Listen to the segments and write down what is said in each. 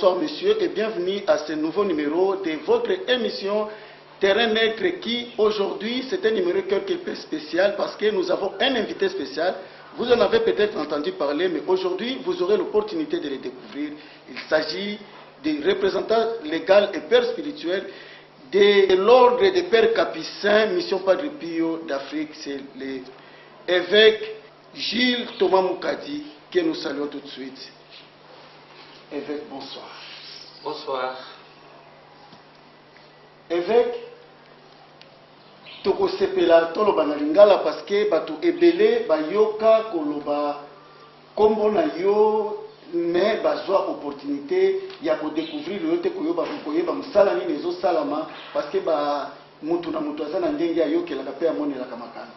bonsoir messieurs et bienvenue à ce nouveau numéro de votre émission Terrain Nègre qui aujourd'hui c'est un numéro quelque peu spécial parce que nous avons un invité spécial. Vous en avez peut-être entendu parler, mais aujourd'hui vous aurez l'opportunité de le découvrir. Il s'agit des représentants légaux et pères spirituels de l'ordre des pères capucins, Mission Padre Pio d'Afrique. C'est l'évêque Gilles Thomas Moukadi que nous saluons tout de suite. Évêque, bonsoir. Bonsoir. Évêque, toko sepela toloba na lingala parce que bato ebele bayoka koloba kombo na yo mais bazwa opportunité ya ko découvrir le te koyoba koyeba musala ni nezo salama parce que ba mutu na mutu azana ndenge ayokela ka pe amonela kamakana.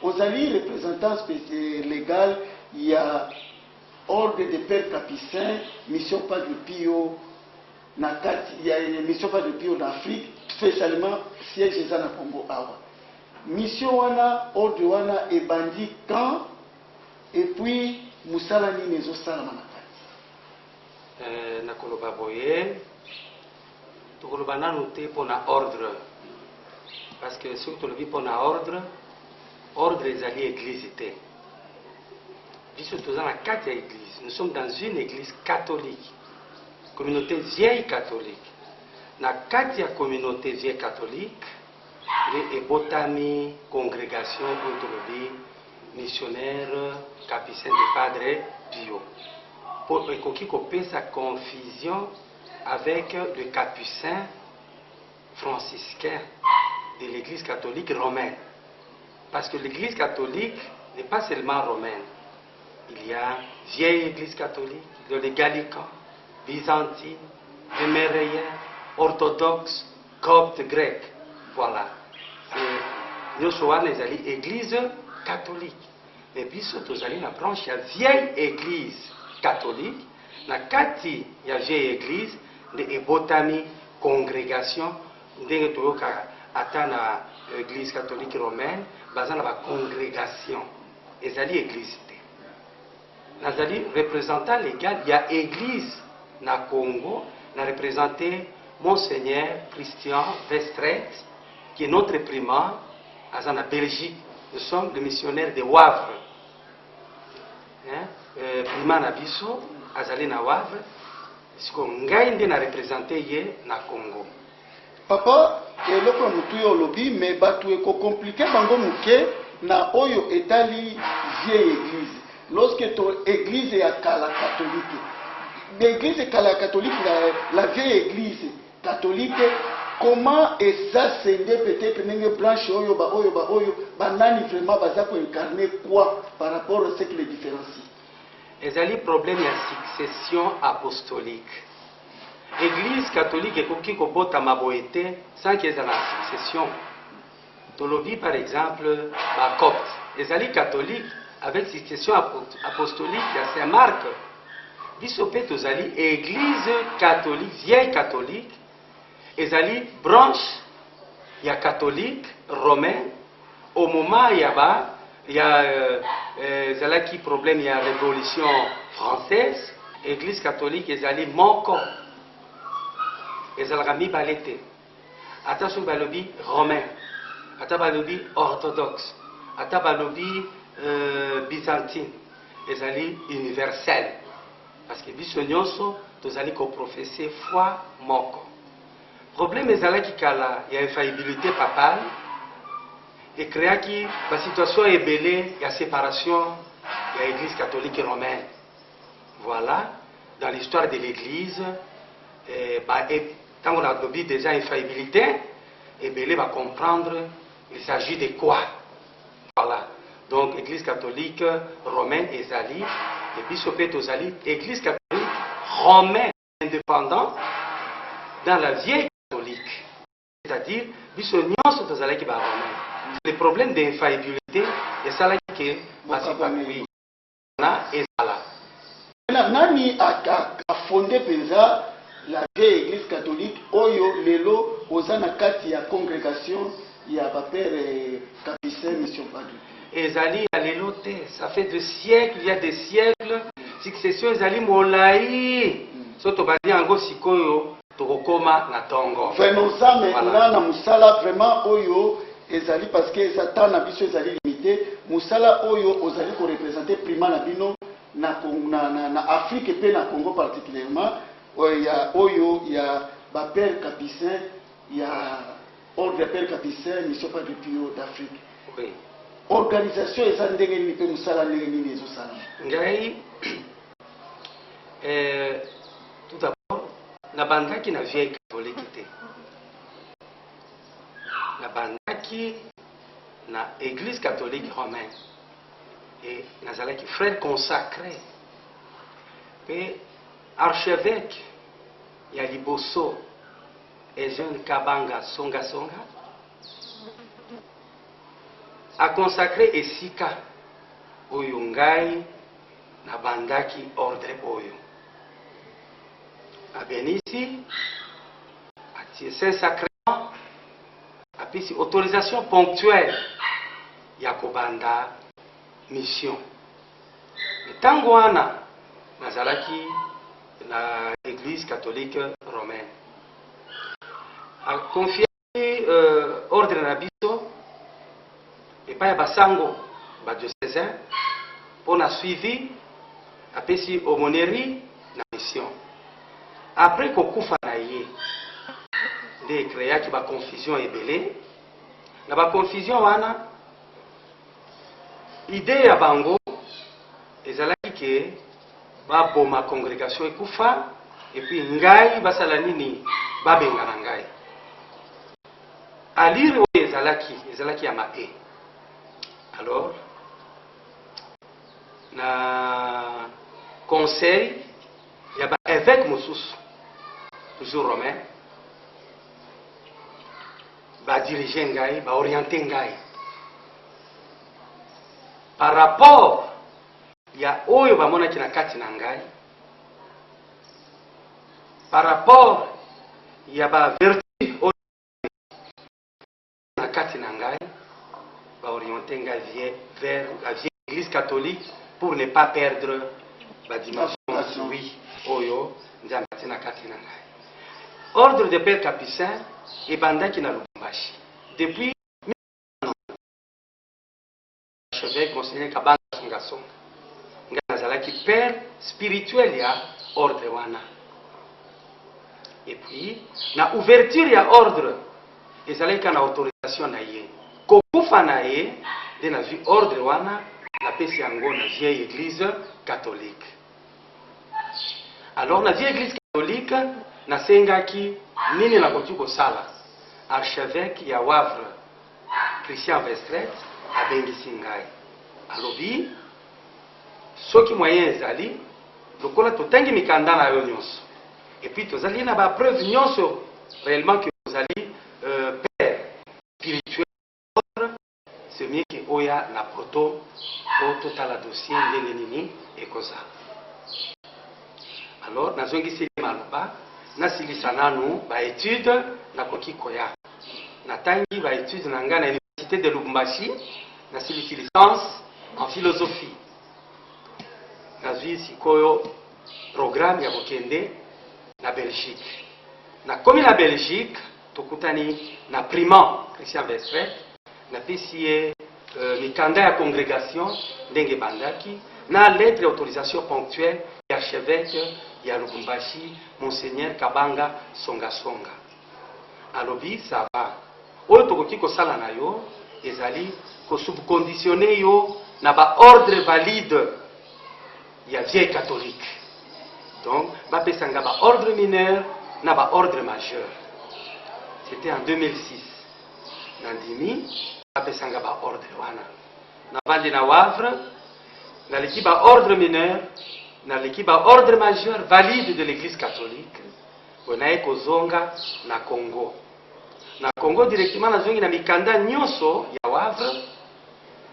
Ozali représentant spécial légal ya ordre des pères capucins, Mission Padre Pio, il y a une mission Padre Pio d'Afrique, spécialement siège na Congo Awa. Mission wana, ordre wana et bandit quand, et puis Moussala ni nezo salama na kati. Na koloba boye, to koloba na noté pour na ordre, parce que si tu le vis pour na ordre les alliés église était. Nous sommes dans une église catholique, communauté vieille catholique. Dans la communauté vieille catholique, les botami, congrégation, missionnaires, capucins de Padre Pio. Pour que sa confusion avec le capucin franciscain de l'église catholique romaine. Parce que l'église catholique n'est pas seulement romaine. Il y a vieille église catholique, les gallicans, byzantine, les méréens, orthodoxes, coptes, grecs. Voilà. Nous sommes les églises catholiques. Mais puis, nous allons la branche, il y a vieille église catholique, la kati, il y a vieille église, de botami, congrégation, de l'église catholique romaine, basée sur la congrégation. Et c'est l'église. Nazali représentant légal, il y a église na Congo, na représenté Monseigneur Christian Vestret, qui est notre primat, à la Belgique. Nous sommes les missionnaires de Wavre. Primat na biso, azali na Wavre, parce qu'on gagne na représenté yé na Congo. Papa, et l'autre mutu yo lobby, mais batu eko compliqué bango muke na oyo etali vieille église. Lorsque ton église est à la catholique, l'église est à la catholique, la vieille église catholique, comment est ça scindé peut-être une branche banani vraiment baza pour incarner quoi par rapport à ce qui les différencie? Il y a un problème de succession apostolique. L'église catholique est qui kobota maboete sans qu'il y ait la succession. Tolobi par exemple, la copte. Les alliés catholiques avec succession apostolique, il y a Saint-Marc. Bisopé tozali église catholique, vieille catholique, et zali branche, il y a catholique, romain. Au moment il y a qui problème, il y a révolution française, église catholique, et zali moko. Et zali rami balete. Attention balobi romain, attention balobi orthodoxe, attention balobi byzantine, les alliés universels. Parce que biso nyonso, tous alliés qu'on professait foi moko. Problème est là qu'il y a infaillibilité papale et créa qui la situation est belée, il y a séparation, il y a l'église catholique et romaine. Voilà, dans l'histoire de l'église, quand on a dit déjà infaillibilité, et belé va comprendre il s'agit de quoi. Voilà. Donc, Église catholique romaine et Zali, et Bisopé Tozali, Église catholique romaine indépendante dans la vieille catholique. C'est-à-dire, Bisognon Tozali qui va romain. Le problème d'infaillibilité, et ça là qui est Masipakui. Et ça là. Nani a fondé Peza la vieille Église catholique, Oyo, Lelo, Ozana Kati, ya congrégation, il y a Père Capucin, Mission Padre. Et Zali Alelote, ça fait des siècles, il y a des siècles, succession Zali Molaï. So to badi yango sikoyo tokokoma na tongo. Venons ça maintenant na musala vraiment oyo ezali parce que ça temps na biso ezali limité. Musala oyo ozali ko représenter prima na bino na Afrique pe na Congo particulièrement. Il y a oyo, il y a ba père Capucin, il y a ordre père Capucin, mission pas de Pio d'Afrique. Oui. Organisation eza ndenge ni pe musala ndenge ni ezo sala. Ngai tout d'abord na bandaki na vieille catholique te. Na bandaki na église catholique romaine et nazalaki frère consacré et archevêque ya liboso et jeune Kabanga Songa Songa a consacré esika oyo ngai na bandaki ordre oyo abenisi atie Saint-Sacrement apesi autorisation ponctuelle ya kobanda mission. Tango wana nazalaki na église catholique romaine a confié ordre na biso epai ya basango badiocésain pour na suivi apesi aumônerie na mission. Après kokufa na ye nde créaki ba confusion ebele na ba confusion wana idée ya bango ezalaki ke baboma congrégation ekufa et puis ngai basala nini babenga na ngai alire oyo ezalaki ya mae. Alors na conseil ya ba évêque mosusu toujours romain ba diriger ngai ba orienter ngai par rapport ya oyo bamonaki na kati na ngai, par rapport ya ba vertu oyo na kati na ngai ba orienter ngai vers la vieille église catholique pour ne pas perdre la dimension oui oyo nzambe na kati na ngai. Ordre de Père Capucin ebandaki na Lubumbashi depuis archevêque Monseigneur Kabanga Songa Songa ngai nazalaki père spirituel ya ordre wana. Et puis na ouverture ya ordre ezalaki na autorisation na ye kokufa na ye nde nazwi ordre wana napesi yango na vieille église catholique. Alors na vieille église catholique nasengaki nini nakoki kosala. Archevêque ya Wavre Christian Vestret abengisi ngai alobi soki moyen ezali lokola totangi mikanda na yo nyonso et puis tozali na ba preuve nyonso réellement que tozali père spirituel c'est mieux que oya na proto po totala dossier ndenge nini ekozala. Alors nazongisi maloba nasilisa nanu ba étude nakoki koya natangi ba étude na ngai na université de Lubumbashi nasilisi licence en philosophie. Nazwi sikoyo programme ya kokende na Belgique. Na komi na Belgique tokutani na primant Christian Vestret na pesi mikanda ya congrégation ndenge bandaki na lettre d'autorisation ponctuelle ya archevêque ya Lubumbashi Monseigneur Kabanga Songa Songa. Alobi ça va oyo tokoki kosala na yo ezali ko subconditionner yo na ba ordre valide ya vieille catholique. Donc bapesanga ba ordre mineur na ba ordre majeur. C'était en 2006. Nandimi bapesanga ba ordre wana na bandi na Wavre na l'équipe ba ordre mineur na l'équipe ba ordre majeur valide de l'église catholique onaye kozonga na Congo. Na Congo directement nazongi na mikanda nyonso ya Wavre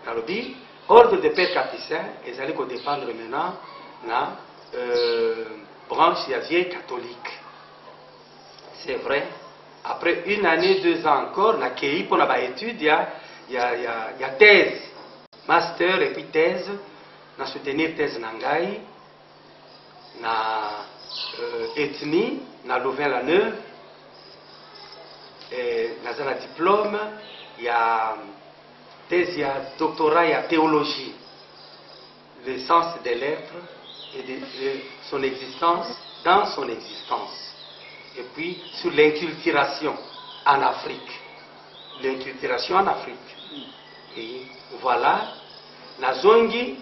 nalobi ordre de Père Capucin ezali ko dépendre maintenant na branche ya vieille catholique. C'est vrai, après une année, 2 ans encore, na kei pour na étude ya thèse, master et puis thèse, na soutenir thèse nangai na ethnie, na Louvain-la-Neuve, dans un diplôme, il y a thèse, il y a doctorat, il y a théologie, le sens des lettres et de son existence dans son existence. Et puis sur l'inculturation en Afrique. L'inculturation en Afrique. Et voilà, Nazongi,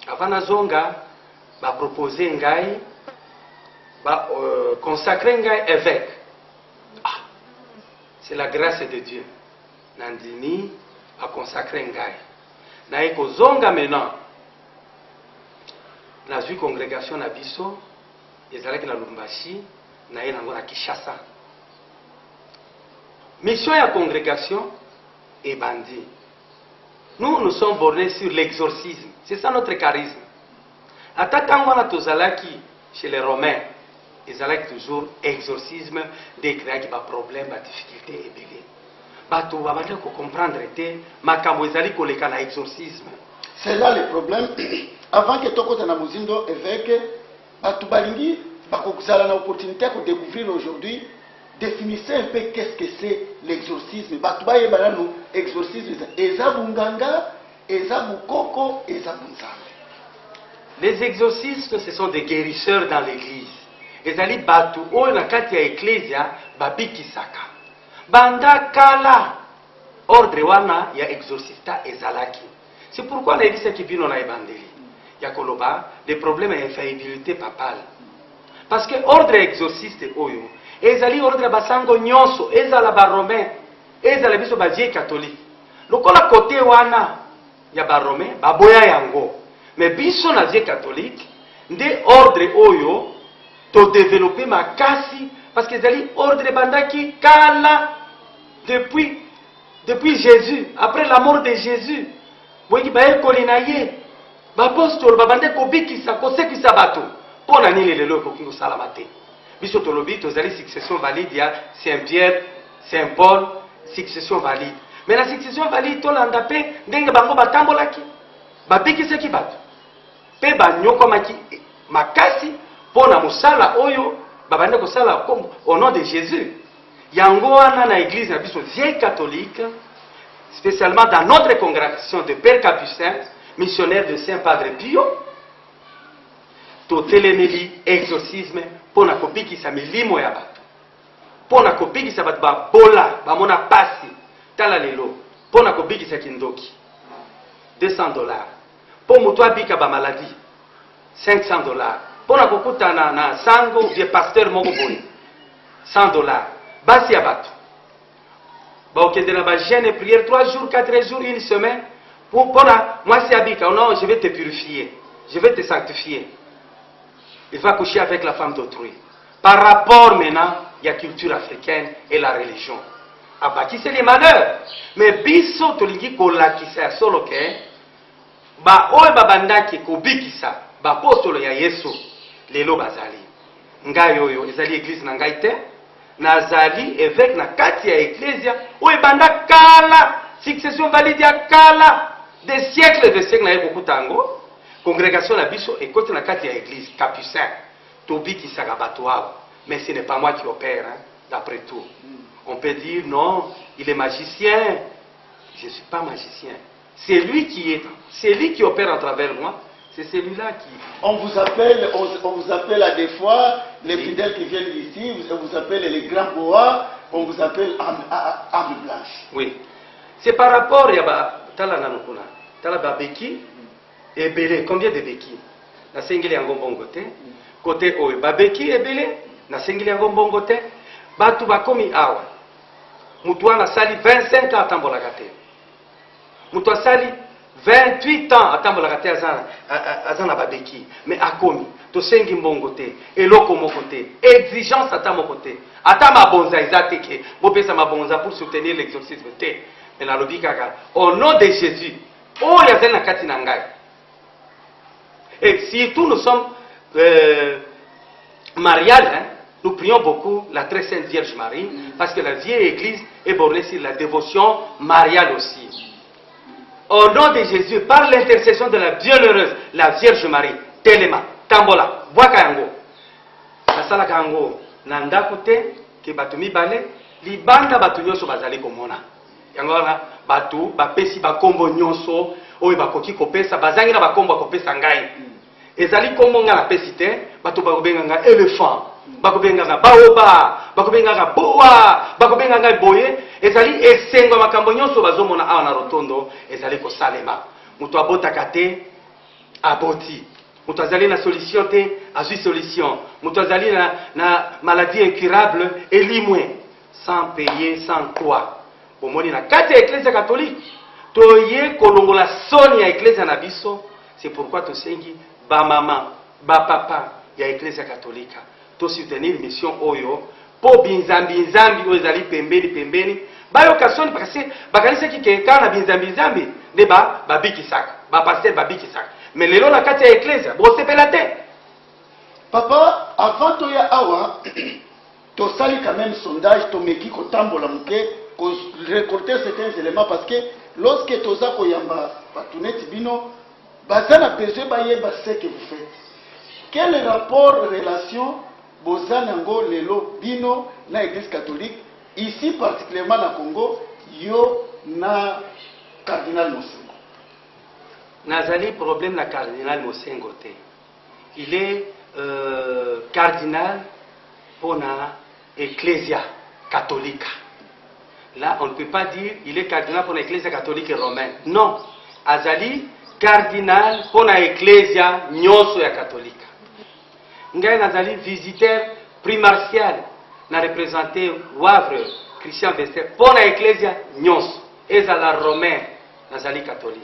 avant Nazonga, va proposer Ngai, va consacrer Ngai évêque. Ah, c'est la grâce de Dieu. Nandini a consacré Ngai. Naeko Zonga maintenant. Na vu congrégation na biso, ezalaki na Lubumbashi, na ye nango na Kinshasa. Mission à congrégation et bandit. Nous sommes bornés sur l'exorcisme. C'est ça notre charisme. Atatangwana tozalaki chez les Romains, ils allaient toujours exorcisme dès qu'il y a des problèmes, des difficultés et bébés. Bato babande ko comprendre te makambo ezali koleka na exorcisme. C'est là le problème. Avant que tokota na muzindo évêque, bato balingi bakokuzala na opportunité de découvrir aujourd'hui. Définissez un peu qu'est-ce que c'est l'exorcisme. Batubaye banano exorcisme eza bunganga, eza bukoko, eza bunzambe. Les exorcistes, ce sont des guérisseurs dans l'église. Ezali batu oyo na kati ya ecclesia babikisaka. Banda kala ordre wana ya exorcista ezalaki. C'est pourquoi na ebisa kibino na ebandeli. Ya koloba des problèmes d'infaillibilité papale. Parce que ordre exorciste oyo ezali ordre basango nyonso ezala ba romain ezala biso ba vie catholique lokola côté wana ya ba romain baboya yango mais biso na vie catholique nde ordre oyo to développer makasi parce que ezali ordre bandaki kala depuis Jésus, après la mort de Jésus boyi ba ekoli na ye ba apostole babande ko bikisa ko sekisa bato pona nini lelo ko kingo salamate. Biso tolobi tozali succession valide ya Saint-Pierre, Saint-Paul, succession valide. Mais la succession valide tolanda pe ndenge bango batambolaki. Babikisaki bato. Pe banyokomaki makasi pona musala oyo babande kosala comme au nom de Jésus. Yango wana na église na biso vieille catholique, spécialement dans notre congrégation de Père Capucin, missionnaire de Saint Padre Pio, totelemeli exorcisme pona kobikisa milimo ya bato pona kobikisa bato babola bamona pasi tala lelo pona kobikisa kindoki $200 po moto abika ba maladie $500 pona kokutana na sango vie pasteur moko boye $100 basi ya bato baokende na ba jeûne et prière 3 jours 4 jours une semaine pona mwasi abika non je vais te purifier, je vais te sanctifier. Il va coucher avec la femme d'autrui. Par rapport maintenant, il y a la culture africaine et la religion. Abaki c'est les malheurs. Mais biso tolingi kolakisa solo ke ba oy babandaki kobikisa ba apostolo ya Yesu lelo bazali. Ngai oyo ezali église na ngai te. Nazali évêque na kati ya ecclesia oy banda kala succession valide ya kala des siècles na ekokutango. Congrégation la biso et côté na kati ya église Capucin tobiki sakabatwa mais ce n'est pas moi qui opère hein, d'après tout. On peut dire non, il est magicien. Je ne suis pas magicien. C'est lui qui opère à travers moi. C'est celui-là qui... On vous appelle à des fois les fidèles qui viennent ici, on vous appelle les grands bois, on vous appelle âme blanche. Oui. C'est par rapport à tala nanokuna, tala babeki. Ebele, combien de béquilles? Na sengeli yango mbongo te. Côté oyo, babeki ebele, na sengeli yango mbongo te. Batu bakomi awa. Mutu wana sali 25 ans atambolaka te. Mutu asali 28 ans atambolaka te azana babeki. Mais akomi, to sengi mbongo te, eloko moko te, exigence ata moko te. Ata mabonza ezate ke, bopesa mabonza pour soutenir l'exorcisme te. Mais na lobi kaka, au nom de Jésus, oh yazali na kati na ngai. Et surtout nous sommes mariales, hein, nous prions beaucoup la très sainte Vierge Marie, parce que la vieille église est bornée sur la dévotion mariale aussi. Au nom de Jésus, par l'intercession de la bienheureuse, la Vierge Marie, Telema, Tambola, Wakayango, nasala kango na ndako te ke bato mibale libanda bato nyonso bazali komona yango wana bato bapesi bakombo nyonso oyo bakoki kopesa bazangi na bakombo kopesa ngai ezali kombo nga napesi te bato bakobenga nga elephant bakobenga nga baoba bakobenga nga boa bakobenga nga boye ezali esengo makambo nyonso bazomona awa na rotondo ezali kosalema moto abotaka te aboti moto azali na solution te azwi solution moto azali na maladie incurable elimwe sans payer sans quoi bomoni na kati ya eklezia catholique toye kolongola soni ya eklezia na biso c'est pourquoi tosengi bamama bapapa ya eklezia katolika to soutenir mission oyo po binzambi oyo ezali pembeni bayoka soni parce bakanisaki keka na binzambi nde babikisaka bapaster babikisaka mais lelo na kati ya eklezia bosepela te. Papa, avant toya awa tosali quand même sondage tomeki kotambola muke ko récolter certains éléments parce que lorsque toza koyamba batuneti bino bazana besoin bayeba ce que vous faites. Quel est le rapport relation bozanango lelo bino na église catholique ici particulièrement na Congo yo na cardinal Mosengo? Nazali problème na cardinal Mosengo te. Il est cardinal pour la ecclésia catholique. Là, on ne peut pas dire il est cardinal pour l'ecclésia catholique romaine. Non. Azali cardinal pour l'ecclésia nyonso ya catholique. Ngai nazali visiteur primatial na représenté Wavre Christian Vester pour l'ecclésia nyonso. Ezala romain nazali catholique.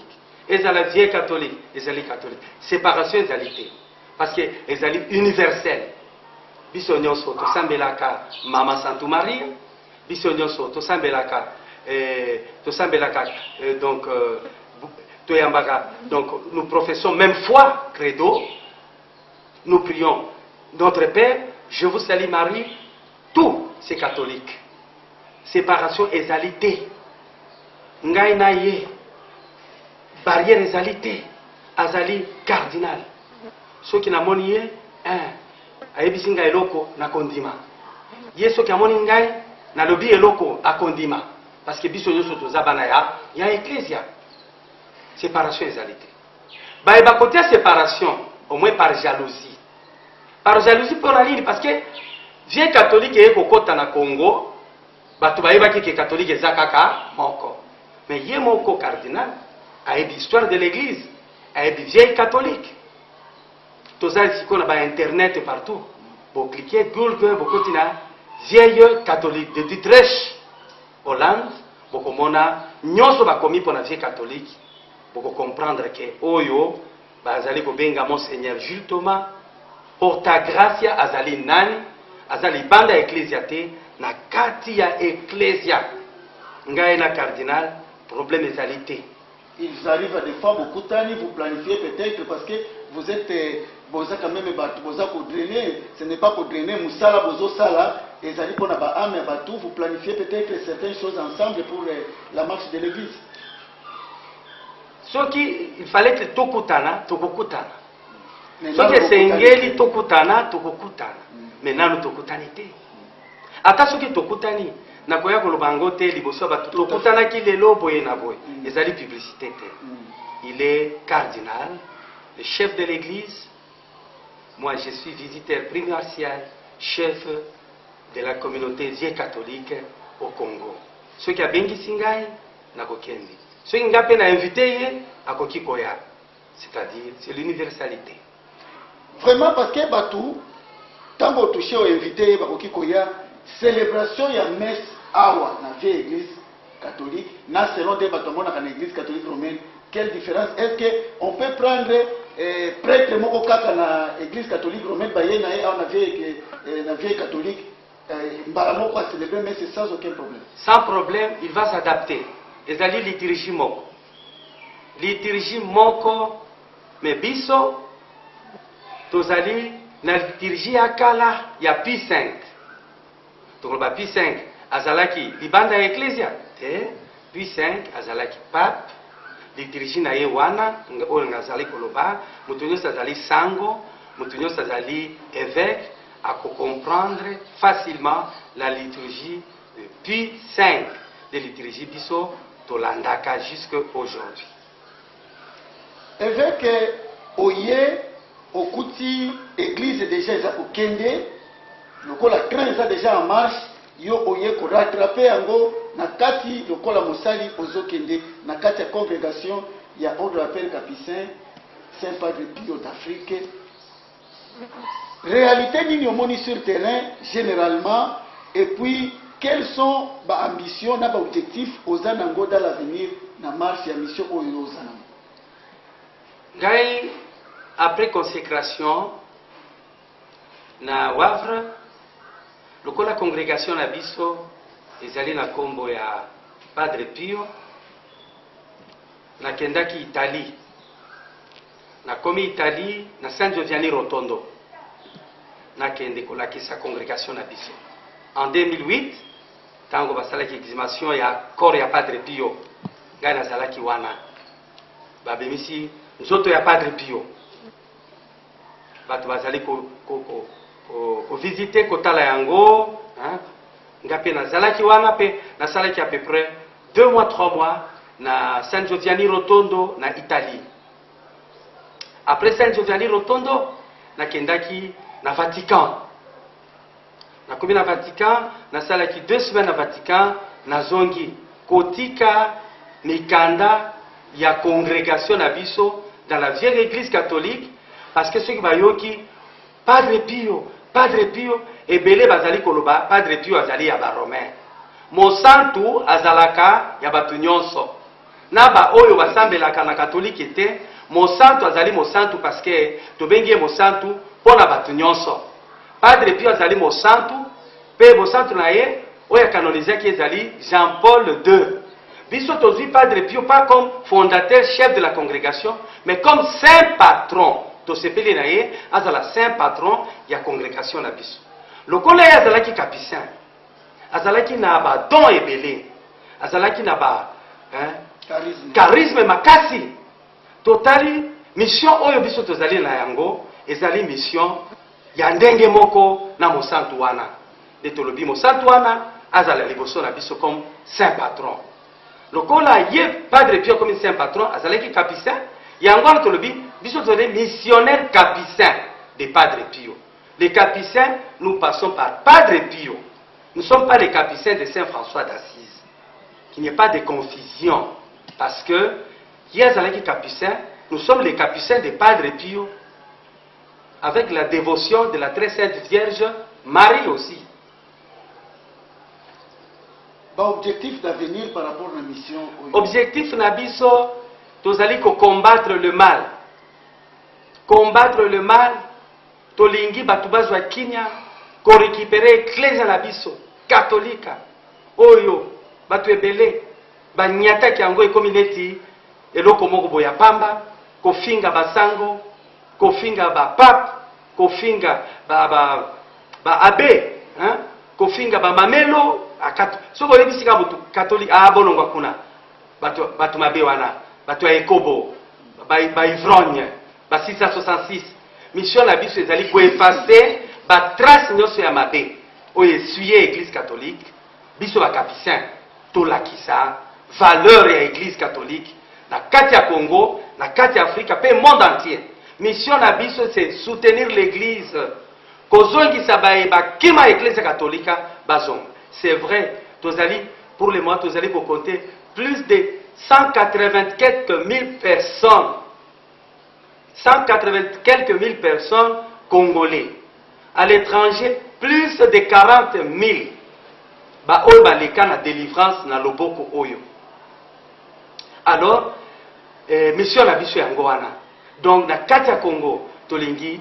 Ezala vieux catholique, ezali catholique. Séparation ezalité. Parce que ezali universel. Biso nyonso tosambelaka Mama Sainte Marie. Biso nyonso tosambelaka donc donc nous professons même foi, credo. Nous prions notre Père, je vous salue Marie. Tout c'est catholique. Séparation ezalité. Ngai na ye. Barrière ezalité. Azali cardinal. Ceux qui n'ont moni ye, ayebisi ngai eloko na kondima. Ye soki amoni ngai na lobi eloko akondima. Parce que biso nyonso toza bana ya ecclésia. Séparation ezalité. Ba eba côté séparation au moins par jalousie. Par jalousie pour la ligne parce que vieux catholique et kokota na Congo, batu ba eba ki catholique ezakaka moko. Mais ye moko cardinal a l'histoire de l'église, a des vieilles catholiques. Tout ça, c'est qu'on a internet partout. Vous cliquez Google, vous continuez vieille catholique de Dutrecht, Hollande, vous commonez, nous sommes commis pour la vieille catholique. Vous comprendre que Oyo, Azali Kobenga Monseigneur Jules Thomas, Porta Gracia, Azali Nani, Azali Banda Ecclésiate, na Katia Ecclésia, Ngaïna Cardinal, problème égalité. Ils arrivent à des fois beaucoup de temps, vous planifiez peut-être parce que vous êtes quand même pour drainer, ce n'est pas pour drainer Moussala, Bozo Sala, et ça dit qu'on a âme et batou, vous planifiez peut-être certaines choses ensemble pour la marche de l'église. Ce qui, il fallait que Tokutana. Ce qui c'est Ngeli Tokutana. Maintenant nous Tokutanité. Attention que Tokutani. Nakoya kolobango te liboso ba tokutana ki lelo boye na boye ezali publicité te. Il est cardinal, le chef de l'église. Moi je suis visiteur primatial, chef de la communauté vieille catholique au Congo. Ceux qui a bengi singai nakokendi. Ceux qui ngape na invité akoki koya. C'est-à-dire c'est l'universalité. Vraiment parce que batou tango touché au invité bakoki koya. Célébration ya messe awa na vieille église catholique na selon des bâtiments dans l'église catholique romaine. Quelle différence? Est-ce que on peut prendre prêtre moko kaka na église catholique romaine ba yena na vieille catholique mbala moko a célébrer messe sans aucun problème? Sans problème, il va s'adapter. Ezali liturgie moko. Liturgie moko mais biso tozali na liturgie akala ya Pie V. Donc le Pie V azalaki libanda ya ecclésia te Pie V azalaki pape liturgie na ye wana oyo ngazali koloba mutu nyonso azali sango mutu nyonso azali évêque à comprendre facilement la liturgie de Pie V, de liturgie biso tolandaka jusqu'à aujourd'hui. Évêque oye okuti église déjà au Kende, lokola train ça déjà en marche, yo oye ko rattraper yango na kati lokola mosali ozokende na kati ya congrégation ya ordre appel capucin Saint Padre Pio d'Afrique. Réalité nini omoni sur terrain généralement, et puis quelles sont ba ambitions na ba objectifs aux anango dans l'avenir na marche ya mission oyo ozana. Ngai après consécration na Wavre lokola congrégation na biso ezali na kombo ya Padre Pio, nakendaki Italie, nakomi Italie na San Giovanni Rotondo, nakende kolakisa congrégation na biso. En 2008 tango basalaki exhumation ya corps ya Padre Pio, ngai nazalaki wana babemisi nzoto ya Padre Pio, bato bazali ko visiter kotala yango, nga pe nazalaki wana pe nasalaki à peu près 2 mois 3 mois na San Giovanni Rotondo na Italie. Après San Giovanni Rotondo nakendaki na Vatican, nakomi na Vatican nasalaki 2 semaines na Vatican, nazongi kotika mikanda ya congrégation na biso dans la vieille église catholique, parce que ceux qui bayoki Padre Pio ebele bazali koloba Padre Pio azali ya ba Romain, mosantu azalaka ya batu nyonso, na ba oyo basambelaka na catholique te mosantu azali mosantu parce que tobengi mosantu pona batu nyonso. Padre Pio azali mosantu pe mosantu na ye oyo canoniser ezali Jean-Paul II. Biso tozwi Padre Pio pas comme fondateur chef de la congrégation, mais comme saint patron. Tosepeli na ye azala saint patron ya congrégation na biso. Lokola ye azalaki capucin, azalaki na ba don ebele, azalaki na ba charisme makasi. Totali mission oyo biso tozali na yango ezali mission ya ndenge moko na mosantu wana. De tolobi mosantu wana azala liboso na biso comme saint patron. Lokola ye Padre Pio comme saint patron azalaki capucin, yango tolobi biso tozali missionnaire capucin de Padre Pio. Les capucins, nous passons par Padre Pio. Nous ne sommes pas les capucins de Saint François d'Assise. Qu'il n'y ait pas de confusion. Parce que, Yazalaki capucin, nous sommes les capucins de Padre Pio. Avec la dévotion de la très sainte Vierge Marie aussi. Objectif d'avenir par rapport à la mission. Objectif nabiso, tozali ko combattre le mal. Combattre le mal. Tolingi batu bazwa kinya ko récupérer ecclesia na biso katolika oyo batu ebele banyata kyango ekomi neti eloko moko boya pamba, kofinga basango, kofinga ba pape, kofinga ba abe, kofinga ba mamelo akato soko yebisika mutu katolika bolongwa kuna batu mabe wana batu ya ekobo ba ivrogne ba 666. Mission na biso ezali ko effacer ba trace nyonso ya mabe oyo essuyer église catholique. Biso ba capucin tolakisa valeur ya église catholique na kati ya Congo, na kati ya Afrika pe monde entier. Mission na biso c'est soutenir l'église, kozongisa ba kima église catholique bazong. C'est vrai, tozali pour le mois tozali ko compter plus de 180 quelques mille personnes. 180 quelques mille personnes congolais. À l'étranger, plus de 40 000. Ba oyo baleka na délivrance na loboko oyo. Alors, mission na biso yango wana. Donc na kati ya Congo, tolingi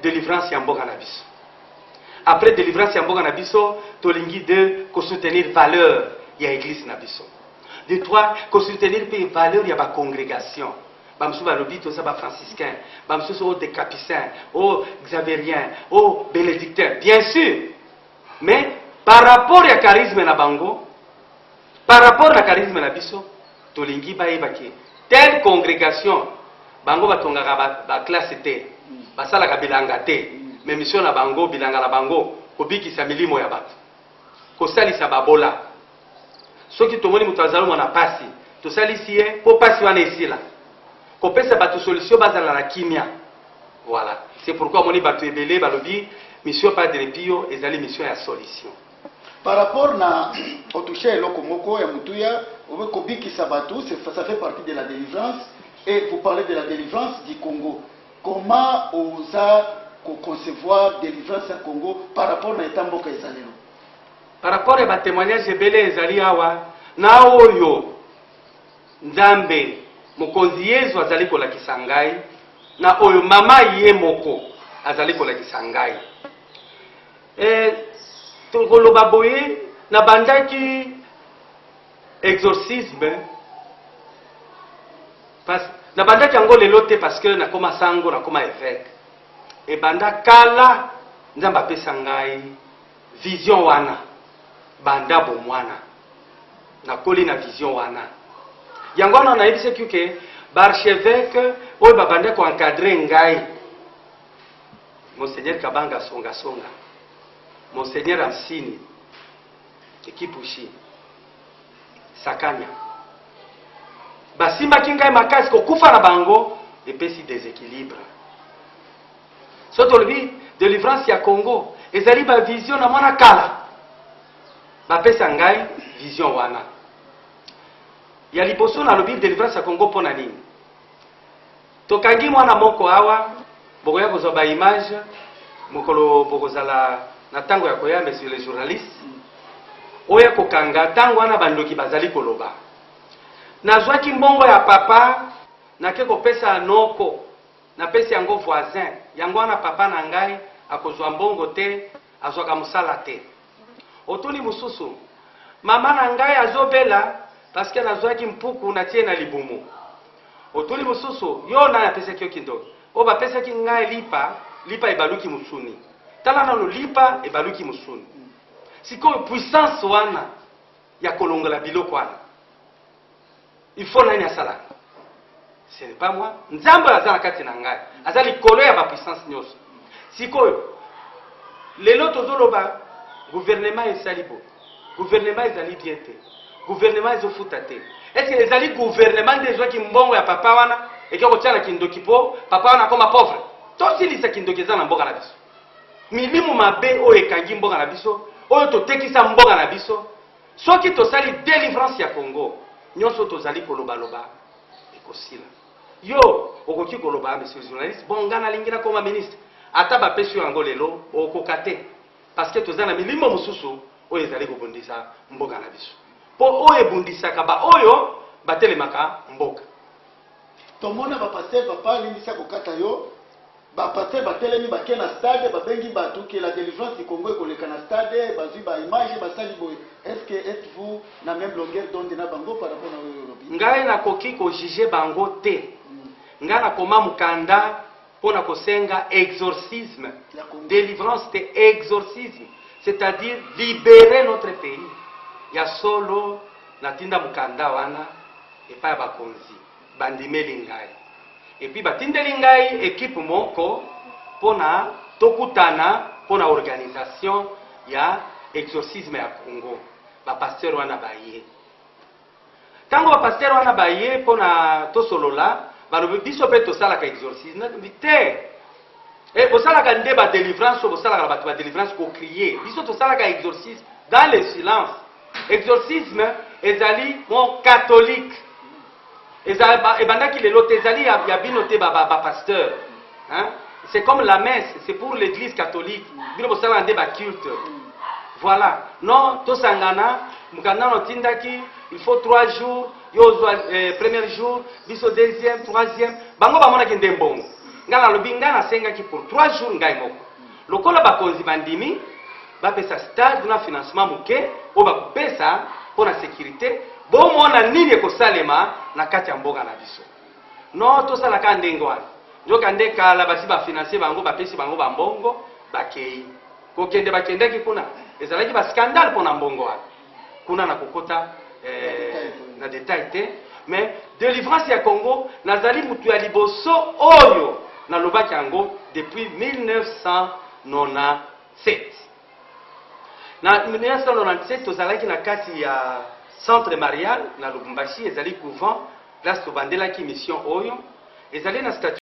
délivrance ya mboka na biso. Après délivrance ya mboka na biso, tolingi 2 ko soutenir valeur ya église na biso. De 3 ko soutenir pe valeur ya ba congrégation. Bamsou balobi toza ba franciscain, bamsou so des capucins, oh xavérien, oh bénédictin, bien sûr. Mais par rapport à charisme na bango, par rapport à charisme na biso, tolingi ba ebaki telle congrégation, bango batongaka ba classe te, basala ka bilanga te. mais mission na bango bilanga la bango kobikisa milimo ya bato kosalisa babola soki tomoni mutu azali mwana pasi tosalisi ye po pasi wana esila kopesa bato solution bazala na kimia. Voilà, c'est pourquoi moni bato ebele balobi mission Padre Pio ezali mission ya solution. Par rapport na otouché eloko moko ya mutuya kobikisa bato, ça fait partie de la délivrance. Et vous parlez de la délivrance du Congo. Comment osa concevoir délivrance au Congo par rapport à l'état mboka ezalelo? Par rapport à témoignage ebele ezali awa na oyo Nzambe mokonzi Yesu azali kolakisa ngai na oyo mama ye moko azali kolakisa ngai. Tokoloba boye na bandaki exorcisme na bandaki yango lelo te parce que nakoma sango nakoma évêque. E banda kala Nzambe apesa ngai vision wana banda bomwana nakoli na vision wana yango wana nayebisa ke barchevêque oyo babanda ko encadrer ngai Monseigneur Kabanga songa songa, Monseigneur Ansini Ekipushi Sakanya basimba kingai makasi kokufa na bango epesi déséquilibre. Soto lobi délivrance ya Congo ezali ba vision na mwana kala bapesa ngai vision wana ya liboso na lobi délivrance ya Congo pona nini tokangi mwana moko awa bokoya kozwa ba image mokolo bokozala na tango ya koya monsieur les journalistes oya kokanga tango wana bandoki bazali koloba nazwaki mbongo ya papa nake kopesa noko na pesi yango voisin yango wana papa na ngai akozwa mbongo te azwaka musala te otuni mususu mama na ngai azobela parce que nazwaki mpuku na tie na libumu otuni mususu yo na apesa kyo kindo o ba pesa ki ngai lipa ebaluki musuni tala na lipa ebaluki musuni siko puissance wana ya kolongola biloko wana il faut nani asala. Ce n'est pas moi. Nzambe azala kati na ngai. Azali kolo ya ba puissance nyos. Sikoyo. Lelo tozoloba gouvernement ezali bo. Gouvernement ezali bien te. Gouvernement ezofuta te. Est-ce que ezali gouvernement dezwa ki mbongo ya papa wana eke kotiana kindoki po papa wana koma pauvre. Tosilisa kindoki za na mboka na biso. Milimu mabe o ekangi mboka na biso, oyo totekisa mboka na biso. Soki tosali délivrance ya Congo. Nyonso tozali koloba loba ekosila yo okoki koloba monsieur journaliste bongana lingina koma ministre ata ba pesi yango lelo okokate parce que tozana milimo mususu oyo ezali kobundisa mboka na biso po oyo ebundisaka ba oyo batelemaka mboka tomona ba pasteur papa limbisa kokata yo ba pasteur batelemi bake na stade babengi batu ke la délivrance du Congo ekoleka na stade bazwi ba image basali boy. Est-ce que êtes-vous na même longueur d'onde na bango par rapport à Europe? Ngai na koki ko juger bango te. Ngai na koma mukanda pona kosenga exorcisme. Délivrance te exorcisme, c'est-à-dire libérer notre pays. Ya solo natinda mukanda wana epa ba konzi bandimeli ngai. Et puis batindeli ngai équipe moko pona tokutana pona organisation ya exorcisme ya Congo. Ba pasteur wana baye. Tango ba pasteur wana baye pona tosolola, balobi biso pe tosala ka exorcisme te. Et bosala ka nde ba délivrance, bosala ka ba délivrance ko crier. Biso tosala ka exorcisme dans le silence. Exorcisme ezali mon catholique. Et bandaki lelo tezali ya binote ba pasteur. Hein? C'est comme la messe, c'est pour l'église catholique. Bino bosala nde ba culte. Voilà. Non, to sangana, mukanda no tindaki, il faut 3 jours, yo premier jour, biso deuxième, troisième. Bango ba mona kende mbongo. Ngala lobi ngana senga ki pour 3 jours ngai moko. Lokola ba konzi bandimi, ba pesa stade na financement muke, o ba pesa pour la sécurité, bo mona nini ko salema na kati ya mboka na biso. Non, to sala ka ndengo wana. Yo kande kala basi ba financer bango ba pesi bango ba mbongo, ba kei. Ko kende ba kendeki kuna ezalaki ba scandale pona mbongo wana kuna na kokota na détail te mais délivrance ya Congo nazali mutu ya liboso oyo na lobaki yango depuis 1997. Na 1997 tozalaki na kati ya centre marial na Lubumbashi ezali couvent place tobandelaki mission oyo ezali na statut